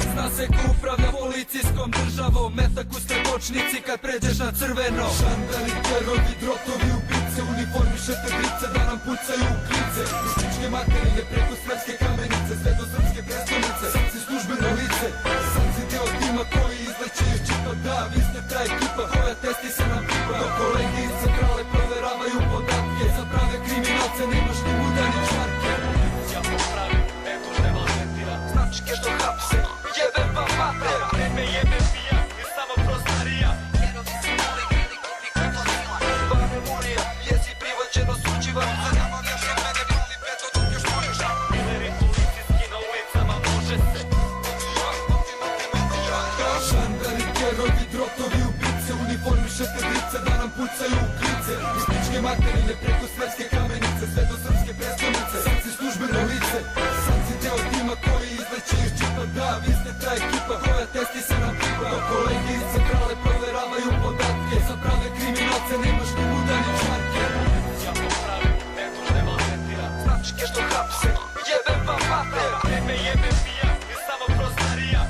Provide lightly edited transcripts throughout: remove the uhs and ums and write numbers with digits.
Zna se ko upravlja policijskom državom, metak u strebočnici kad pređeš na crveno. Žandari, terovi, drotovi, ubice, uniformišete drice da nam pucaju u klice. Mističke materije preko srpske kamenice, sve do srpske prestonice. Sad si službeno lice, sad si deo tima koji izleće iz čipa. Da, vi ste ta ekipa koja testi se nam pipa. Dok kolege iz centrale proveravaju podatke, za prave kriminalce nemaš ni muda ni čvarke. Ja popravim, eto što vam mentira. Značke što hapse, jebem vam mater. Tebe jebe pija, je samo prostarija. Bane Murija, jesi privođeno suđivan. Znamo još od mene pali peto dok još možeš. Dileri policijski na ulicama može se. Žandari, kerovi, drotovi, ubice, uniformišete drice da nam pucaju u klice. Mističke materije preko svetske kamenice, sve do srpske prestonice. Sad si službeno lice, sad si deo tima koji izleće iz čipa. Da, vi ste ta ekipa koja testi se nam pipa. Dok kolege iz centrale proveravaju podatke, za prave kriminalce nemaš ni muda ni čvarke. Ja popravim, eto što vam mentira. Značke što hapse, jebem vam mater. Tebe jebe pija, je samo prostarija.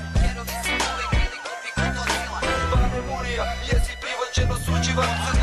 Bane Murija, jesi privođeno suđivan.